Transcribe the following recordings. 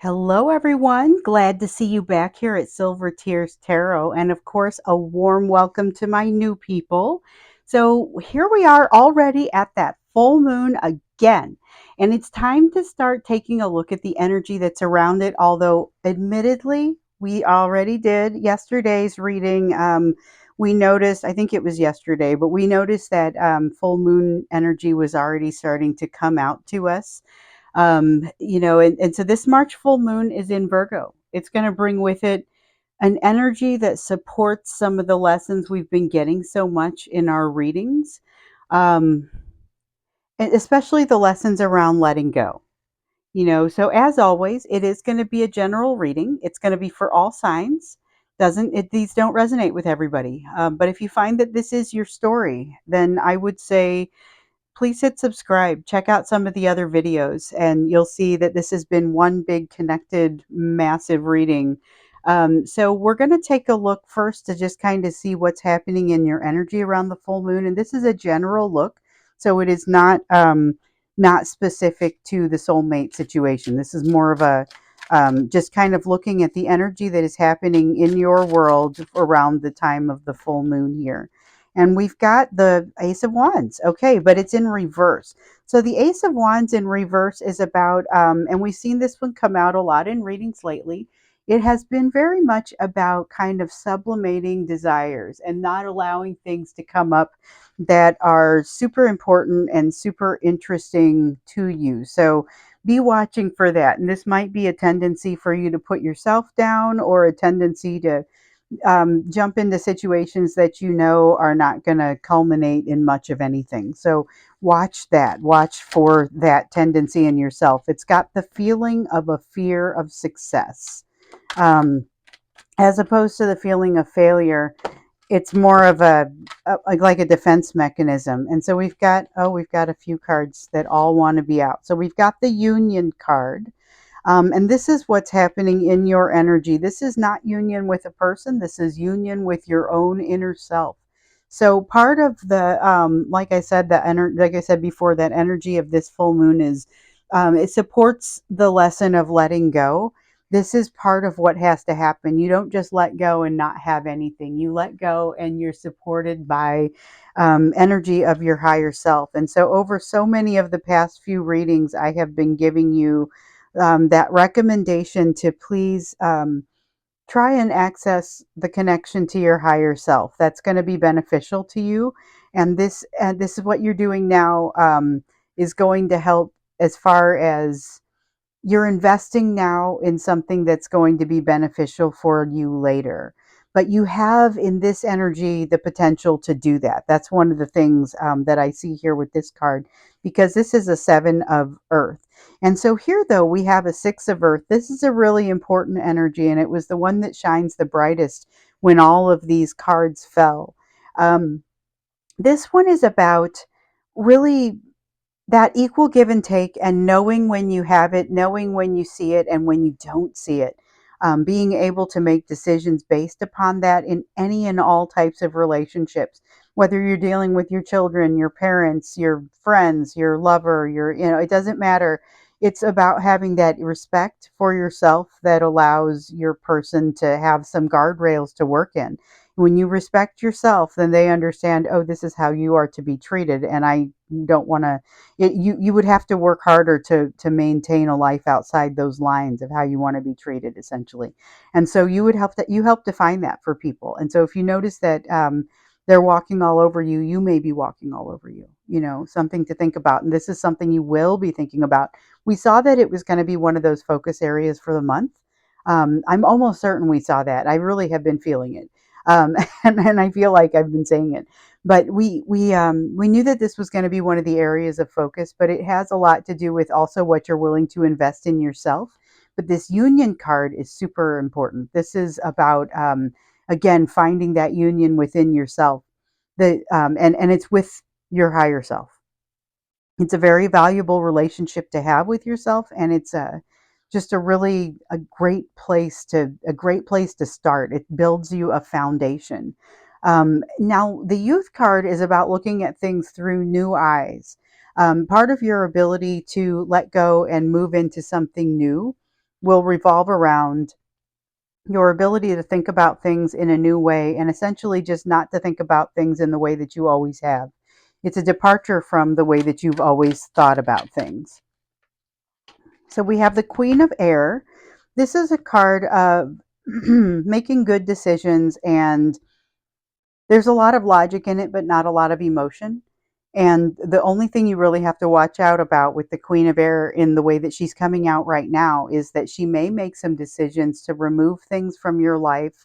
Hello, everyone. Glad to see you back here at Silver Tears Tarot. And of course, a warm welcome to my new people. So, here we are already at that full moon again. And it's time to start taking a look at the energy that's around it. Although, admittedly, we already did yesterday's reading. We noticed, I think it was yesterday, but we noticed that full moon energy was already starting to come out to us. And so this March full moon is in Virgo. It's going to bring with it an energy that supports some of the lessons we've been getting so much in our readings, um, and especially the lessons around letting go. So as always, it is going to be a general reading. It's going to be for all signs. Doesn't it? These don't resonate with everybody. But if you find that this is your story, then I would say please hit subscribe. Check out some of the other videos, and you'll see that this has been one big connected, massive reading. So we're going to take a look first to just kind of see what's happening in your energy around the full moon. And this is a general look, so it is not specific to the soulmate situation. This is more of a just kind of looking at the energy that is happening in your world around the time of the full moon here. And we've got the Ace of Wands. Okay, but it's in reverse. So the Ace of Wands in reverse is about, and we've seen this one come out a lot in readings lately. It has been very much about kind of sublimating desires and not allowing things to come up that are super important and super interesting to you. So be watching for that. And this might be a tendency for you to put yourself down, or a tendency to jump into situations that you know are not going to culminate in much of anything. So watch that. Watch for that tendency in yourself. It's got the feeling of a fear of success, um, as opposed to the feeling of failure. It's more of like a defense mechanism. And so we've got a few cards that all want to be out. So we've got the Union card. And this is what's happening in your energy. This is not union with a person. This is union with your own inner self. So part of the, like I said, like I said before, that energy of this full moon is, it supports the lesson of letting go. This is part of what has to happen. You don't just let go and not have anything. You let go and you're supported by energy of your higher self. And so over so many of the past few readings, I have been giving you that recommendation to please try and access the connection to your higher self. That's going to be beneficial to you. And this is what you're doing now, is going to help as far as you're investing now in something that's going to be beneficial for you later. But you have in this energy the potential to do that. That's one of the things that I see here with this card, because this is a Seven of Earth. And so here, though, we have a Six of Earth. This is a really important energy, and it was the one that shines the brightest when all of these cards fell. Um, this one is about really that equal give and take, and knowing when you have it, knowing when you see it and when you don't see it. Being able to make decisions based upon that in any and all types of relationships, whether you're dealing with your children, your parents, your friends, your lover, it doesn't matter. It's about having that respect for yourself that allows your person to have some guardrails to work in. When you respect yourself, then they understand, oh, this is how you are to be treated. And I don't want to, you would have to work harder to maintain a life outside those lines of how you want to be treated, essentially. And so you help define that for people. And so if you notice that they're walking all over you, you may be walking all over you. Something to think about. And this is something you will be thinking about. We saw that it was going to be one of those focus areas for the month. I'm almost certain we saw that. I really have been feeling it. And I feel like I've been saying it. But we knew that this was going to be one of the areas of focus, but it has a lot to do with also what you're willing to invest in yourself. But this union card is super important. This is about, again, finding that union within yourself, and it's with your higher self. It's a very valuable relationship to have with yourself, and it's just a great place to start. It builds you a foundation. Now, the youth card is about looking at things through new eyes. Part of your ability to let go and move into something new will revolve around your ability to think about things in a new way and essentially just not to think about things in the way that you always have. It's a departure from the way that you've always thought about things. So we have the Queen of Air. This is a card of making good decisions, and there's a lot of logic in it, but not a lot of emotion. And the only thing you really have to watch out about with the Queen of Air in the way that she's coming out right now is that she may make some decisions to remove things from your life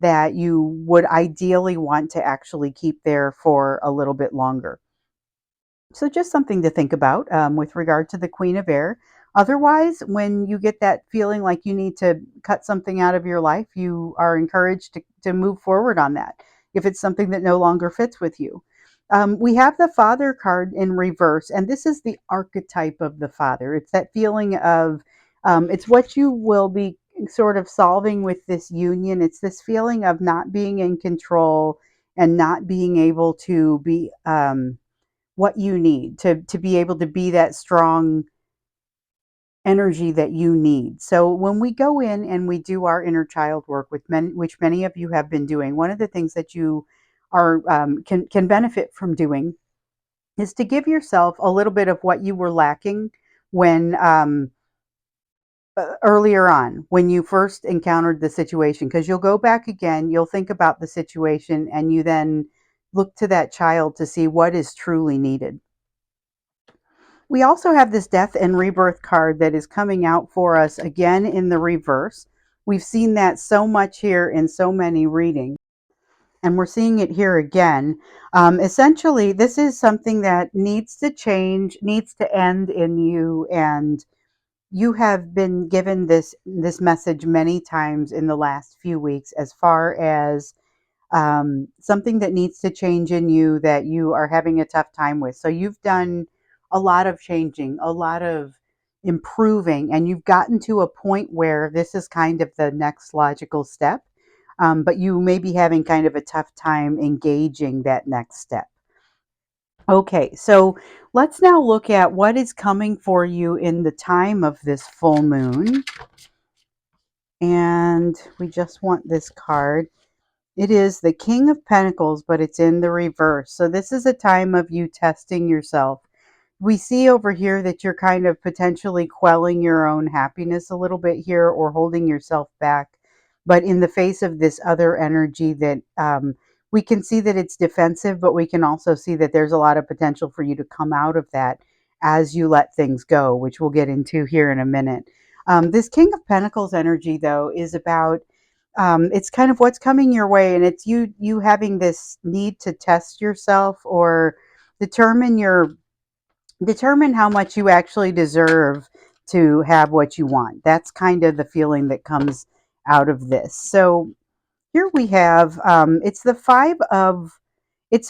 that you would ideally want to actually keep there for a little bit longer. So just something to think about with regard to the Queen of Air. Otherwise, when you get that feeling like you need to cut something out of your life, you are encouraged to move forward on that if it's something that no longer fits with you. We have the Father card in reverse, and this is the archetype of the Father. It's that feeling of, it's what you will be sort of solving with this union. It's this feeling of not being in control and not being able to be. What you need to be able to be that strong energy that you need. So when we go in and we do our inner child work with men, which many of you have been doing, one of the things that you are can benefit from doing is to give yourself a little bit of what you were lacking when earlier on when you first encountered the situation, because you'll go back again, you'll think about the situation, and you then look to that child to see what is truly needed. We also have this death and rebirth card that is coming out for us again in the reverse. We've seen that so much here in so many readings, and we're seeing it here again. Essentially, this is something that needs to change, needs to end in you, and you have been given this message many times in the last few weeks as far as something that needs to change in you that you are having a tough time with. So you've done a lot of changing, a lot of improving, and you've gotten to a point where this is kind of the next logical step. But you may be having kind of a tough time engaging that next step. Okay, so let's now look at what is coming for you in the time of this full moon. And we just want this card. It is the King of Pentacles, but it's in the reverse. So this is a time of you testing yourself. We see over here that you're kind of potentially quelling your own happiness a little bit here or holding yourself back. But in the face of this other energy that we can see that it's defensive, but we can also see that there's a lot of potential for you to come out of that as you let things go, which we'll get into here in a minute. This King of Pentacles energy, though, is about it's kind of what's coming your way, and it's you having this need to test yourself or determine your determine how much you actually deserve to have what you want. That's kind of the feeling that comes out of this. So here we have it's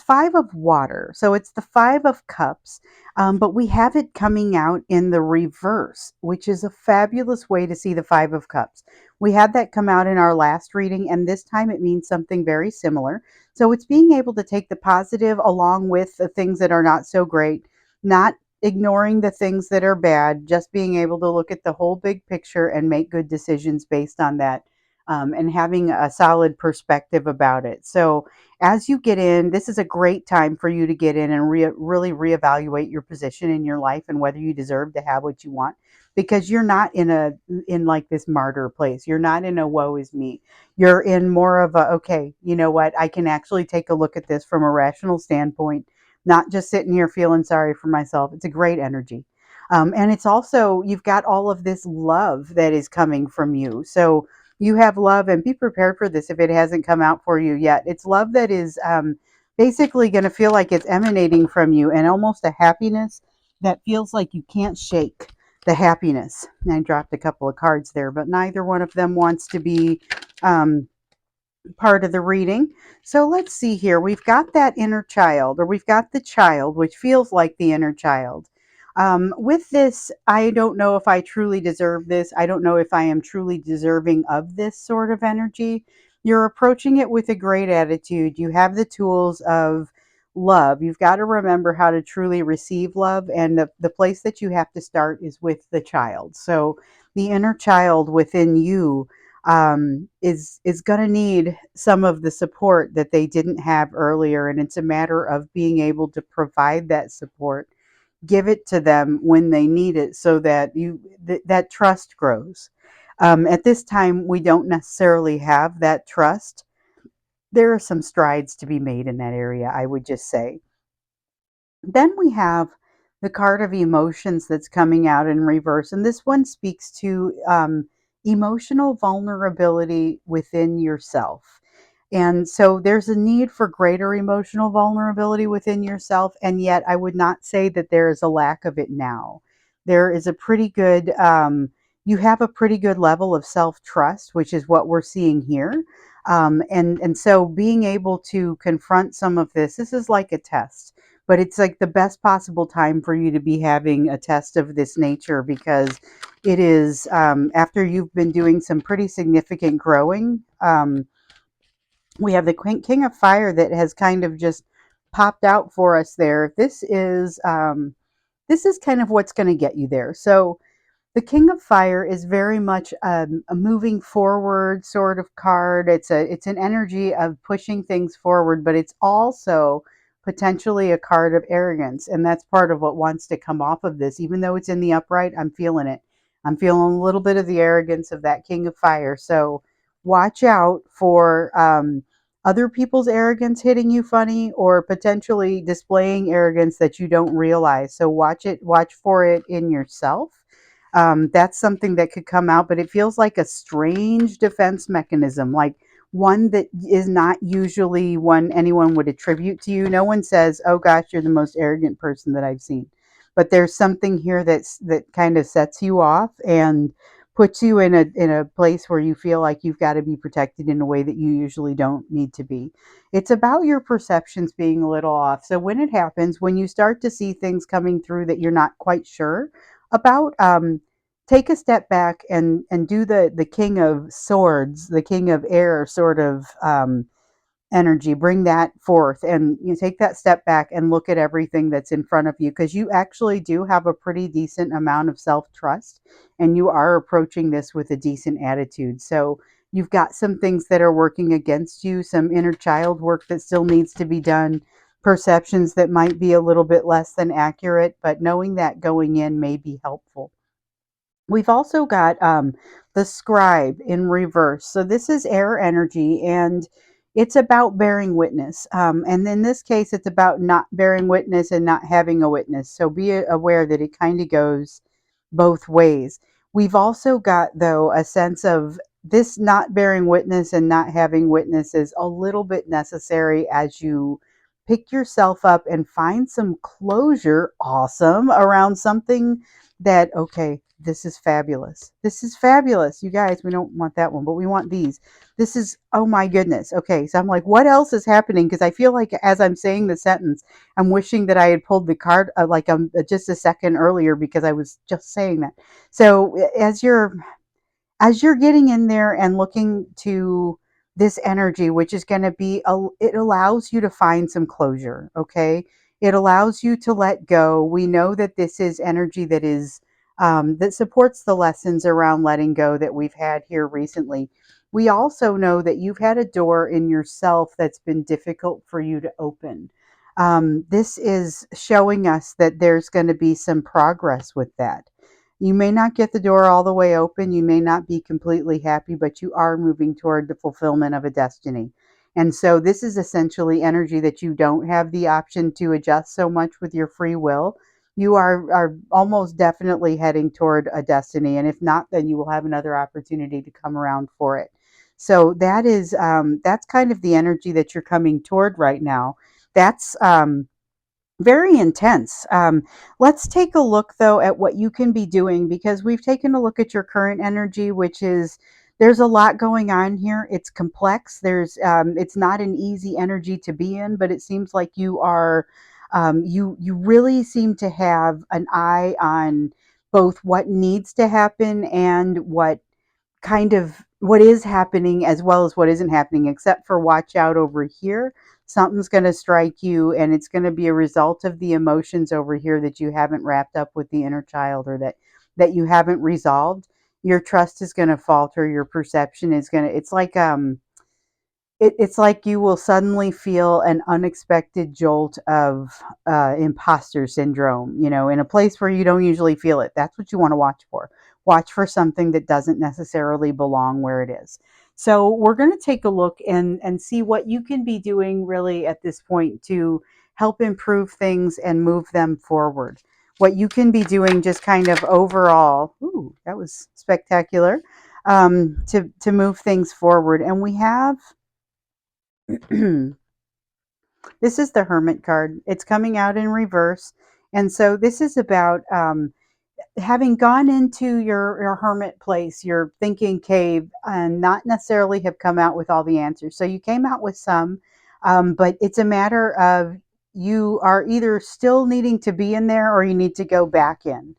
five of water, so it's the five of cups, but we have it coming out in the reverse, which is a fabulous way to see the five of cups. We had that come out in our last reading, and this time it means something very similar. So it's being able to take the positive along with the things that are not so great, not ignoring the things that are bad, just being able to look at the whole big picture and make good decisions based on that, and having a solid perspective about it. So as you get in, this is a great time for you to get in and really reevaluate your position in your life and whether you deserve to have what you want, because you're not in like this martyr place. You're not in a woe is me. You're in more of a, okay, you know what? I can actually take a look at this from a rational standpoint, not just sitting here feeling sorry for myself. It's a great energy. And it's also, you've got all of this love that is coming from you. So you have love, and be prepared for this if it hasn't come out for you yet. It's love that is basically going to feel like it's emanating from you, and almost a happiness that feels like you can't shake the happiness. And I dropped a couple of cards there, but neither one of them wants to be um, part of the reading. So let's see here. We've got that inner child, or we've got the child, which feels like the inner child. With this, I don't know if I truly deserve this. I don't know if I am truly deserving of this sort of energy. You're approaching it with a great attitude. You have the tools of love. You've got to remember how to truly receive love. And the place that you have to start is with the child. So the inner child within you is going to need some of the support that they didn't have earlier. And it's a matter of being able to provide that support, give it to them when they need it, so that that trust grows. At this time, we don't necessarily have that trust. There are some strides to be made in that area, I would just say. Then we have the card of emotions that's coming out in reverse, and this one speaks to emotional vulnerability within yourself. And so there's a need for greater emotional vulnerability within yourself, and yet I would not say that there is a lack of it now. There is a pretty good, you have a pretty good level of self trust, which is what we're seeing here. And so being able to confront some of this is like a test, but it's like the best possible time for you to be having a test of this nature, because it is, after you've been doing some pretty significant growing. We have the King of Fire that has kind of just popped out for us there. This is kind of what's going to get you there. So the King of Fire is very much a moving forward sort of card. It's an energy of pushing things forward, but it's also potentially a card of arrogance, and that's part of what wants to come off of this. Even though it's in the upright, I'm feeling it. I'm feeling a little bit of the arrogance of that King of Fire. So watch out for other people's arrogance hitting you funny, or potentially displaying arrogance that you don't realize. So watch for it in yourself. That's something that could come out, but it feels like a strange defense mechanism, like one that is not usually one anyone would attribute to you. No one says, "Oh gosh, you're the most arrogant person that I've seen," but there's something here that kind of sets you off and puts you in a place where you feel like you've got to be protected in a way that you usually don't need to be. It's about your perceptions being a little off. So when it happens, when you start to see things coming through that you're not quite sure about, take a step back and do the King of Swords, the King of Air sort of energy. Bring that forth, and you take that step back and look at everything that's in front of you, because you actually do have a pretty decent amount of self trust, and you are approaching this with a decent attitude. So you've got some things that are working against you, some inner child work that still needs to be done, perceptions that might be a little bit less than accurate, but knowing that going in may be helpful. We've also got the scribe in reverse. So this is air energy, and it's about bearing witness. And in this case, it's about not bearing witness and not having a witness. So be aware that it kind of goes both ways. We've also got, though, a sense of this not bearing witness and not having witness is a little bit necessary as you pick yourself up and find some closure, awesome, around something that, okay, this is fabulous. This is fabulous. You guys, we don't want that one, but we want these. This is, oh my goodness. Okay, so I'm like, what else is happening? Because I feel like as I'm saying the sentence, I'm wishing that I had pulled the card just a second earlier, because I was just saying that. So as you're getting in there and looking to this energy, which is going to be, it allows you to find some closure. Okay. It allows you to let go. We know that this is energy that is, that supports the lessons around letting go that we've had here recently. We also know that you've had a door in yourself that's been difficult for you to open. This is showing us that there's going to be some progress with that. You may not get the door all the way open. You may not be completely happy, but you are moving toward the fulfillment of a destiny. And so this is essentially energy that you don't have the option to adjust so much with your free will. You are almost definitely heading toward a destiny. And if not, then you will have another opportunity to come around for it. So that's kind of the energy that you're coming toward right now. That's very intense. Let's take a look, though, at what you can be doing, because we've taken a look at your current energy, which is, there's a lot going on here. It's complex. It's not an easy energy to be in, but it seems like you are, you really seem to have an eye on both what needs to happen and what is happening, as well as what isn't happening, except for watch out over here. something's going to strike you, and it's going to be a result of the emotions over here that you haven't wrapped up with the inner child, or that you haven't resolved. Your trust is going to falter. Your perception is going to, it's like you will suddenly feel an unexpected jolt of imposter syndrome, in a place where you don't usually feel it. That's what you want to watch for. Watch for something that doesn't necessarily belong where it is. So we're going to take a look and see what you can be doing really at this point to help improve things and move them forward. What you can be doing just kind of overall. Ooh, that was spectacular. To move things forward. And we have this is the Hermit card. It's coming out in reverse. And so this is about having gone into your hermit place, your thinking cave, and not necessarily have come out with all the answers. So you came out with some, but it's a matter of you are either still needing to be in there or you need to go back in.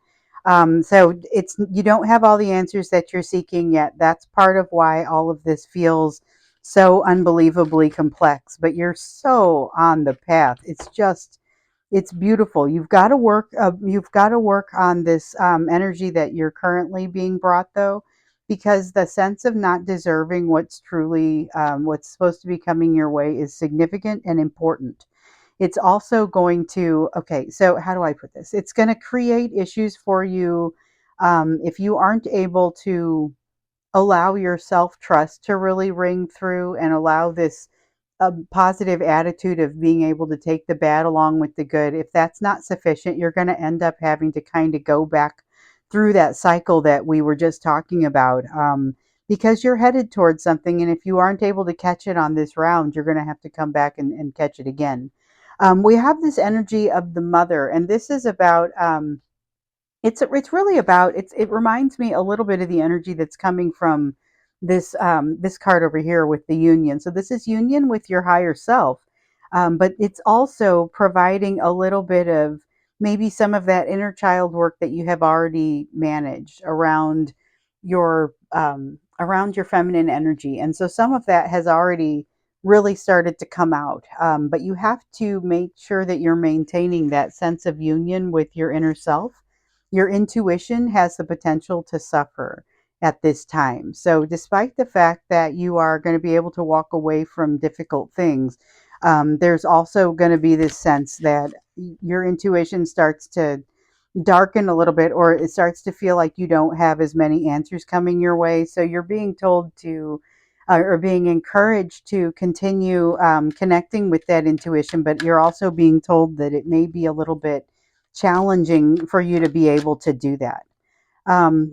So it's you don't have all the answers that you're seeking yet. That's part of why all of this feels so unbelievably complex. But you're so on the path. It's beautiful. You've got to work. You've got to work on this energy that you're currently being brought, though, because the sense of not deserving what's truly what's supposed to be coming your way is significant and important. It's also going to. Okay, so how do I put this? It's going to create issues for you if you aren't able to allow your self trust to really ring through and allow this a positive attitude of being able to take the bad along with the good. If that's not sufficient, you're going to end up having to kind of go back through that cycle that we were just talking about, because you're headed towards something. And if you aren't able to catch it on this round, you're going to have to come back and catch it again. We have this energy of the mother, and this is about it's really about it reminds me a little bit of the energy that's coming from this card over here with the union. So this is union with your higher self, but it's also providing a little bit of maybe some of that inner child work that you have already managed around your feminine energy, and so some of that has already really started to come out. But you have to make sure that you're maintaining that sense of union with your inner self. Your intuition has the potential to suffer at this time. So, despite the fact that you are going to be able to walk away from difficult things, there's also going to be this sense that your intuition starts to darken a little bit, or it starts to feel like you don't have as many answers coming your way. So, you're being told to, or being encouraged to continue connecting with that intuition, but you're also being told that it may be a little bit challenging for you to be able to do that.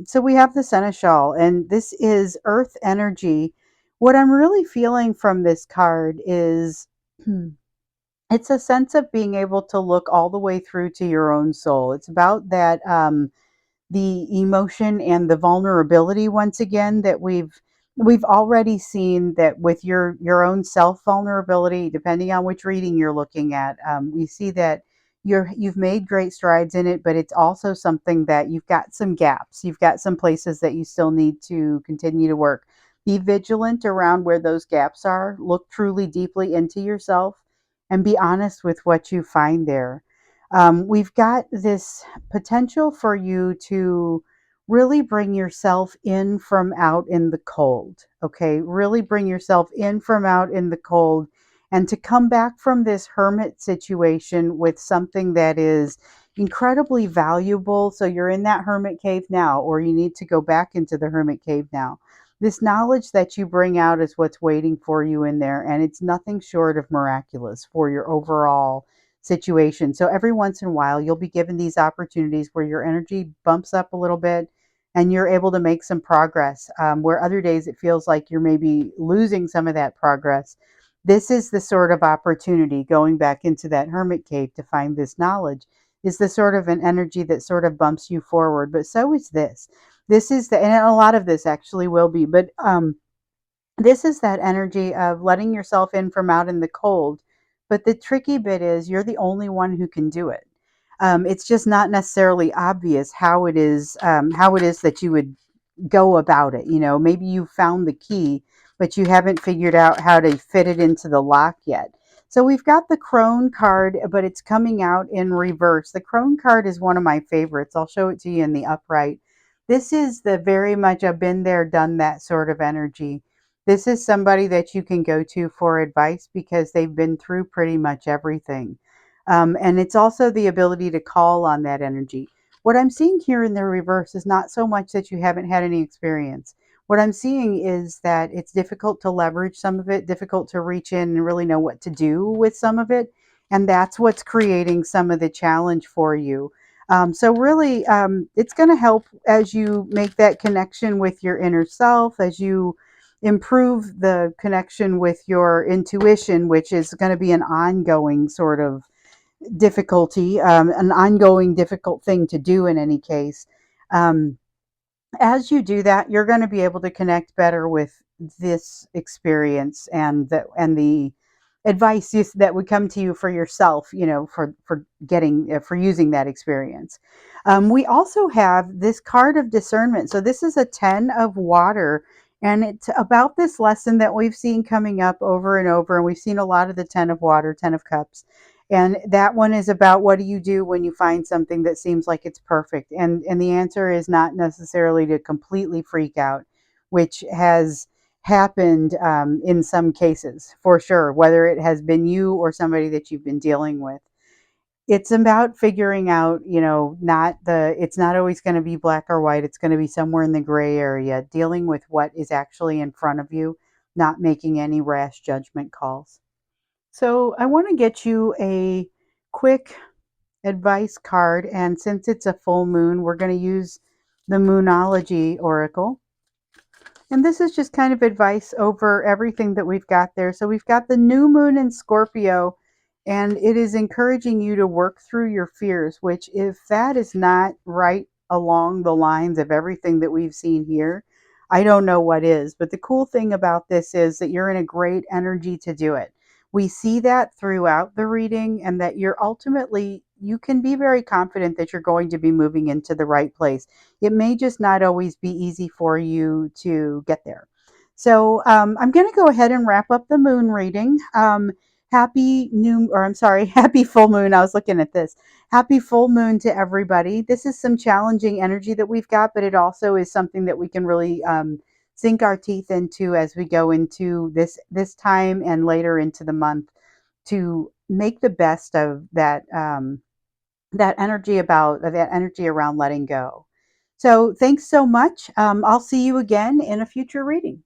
So we have the Seneschal, and this is Earth energy. What I'm really feeling from this card is it's a sense of being able to look all the way through to your own soul. It's about that the emotion and the vulnerability once again that we've already seen that with your own self vulnerability, depending on which reading you're looking at. We see that you've made great strides in it, but it's also something that you've got some gaps, you've got some places that you still need to continue to work. Be vigilant around where those gaps are. Look truly deeply into yourself and be honest with what you find there. We've got this potential for you to really bring yourself in from out in the cold. Okay, really bring yourself in from out in the cold and to come back from this hermit situation with something that is incredibly valuable. So you're in that hermit cave now, or you need to go back into the hermit cave now. This knowledge that you bring out is what's waiting for you in there, and it's nothing short of miraculous for your overall situation. So every once in a while, you'll be given these opportunities where your energy bumps up a little bit and you're able to make some progress, where other days it feels like you're maybe losing some of that progress. This is the sort of opportunity, going back into that hermit cave to find this knowledge, is the sort of an energy that sort of bumps you forward. But so is this. This is and a lot of this actually will be, but this is that energy of letting yourself in from out in the cold. But the tricky bit is you're the only one who can do it. It's just not necessarily obvious how it is that you would go about it. Maybe you found the key, but you haven't figured out how to fit it into the lock yet. So we've got the crone card, but it's coming out in reverse. The crone card is one of my favorites. I'll show it to you in the upright. This is the very much a been there, done that sort of energy. This is somebody that you can go to for advice because they've been through pretty much everything. And it's also the ability to call on that energy. What I'm seeing here in the reverse is not so much that you haven't had any experience. What I'm seeing is that it's difficult to leverage some of it, difficult to reach in and really know what to do with some of it. And that's what's creating some of the challenge for you. So, really, it's going to help as you make that connection with your inner self, as you improve the connection with your intuition, which is going to be an ongoing sort of difficulty, an ongoing difficult thing to do in any case. Um, as you do that, you're going to be able to connect better with this experience and the advice that would come to you for yourself, for getting for using that experience. We also have this card of discernment. So this is a 10 of water, and it's about this lesson that we've seen coming up over and over, and we've seen a lot of the 10 of water, 10 of cups. And that one is about what do you do when you find something that seems like it's perfect? And the answer is not necessarily to completely freak out, which has happened in some cases for sure, whether it has been you or somebody that you've been dealing with. It's about figuring out, it's not always going to be black or white. It's going to be somewhere in the gray area, dealing with what is actually in front of you, not making any rash judgment calls. So I want to get you a quick advice card. And since it's a full moon, we're going to use the Moonology Oracle. And this is just kind of advice over everything that we've got there. So we've got the new moon in Scorpio, and it is encouraging you to work through your fears, which, if that is not right along the lines of everything that we've seen here, I don't know what is. But the cool thing about this is that you're in a great energy to do it. We see that throughout the reading, and that you can be very confident that you're going to be moving into the right place. It may just not always be easy for you to get there. So I'm going to go ahead and wrap up the moon reading. Happy full moon. I was looking at this. Happy full moon to everybody. This is some challenging energy that we've got, but it also is something that we can really sink our teeth into as we go into this time and later into the month to make the best of that energy around letting go. So thanks so much. I'll see you again in a future reading.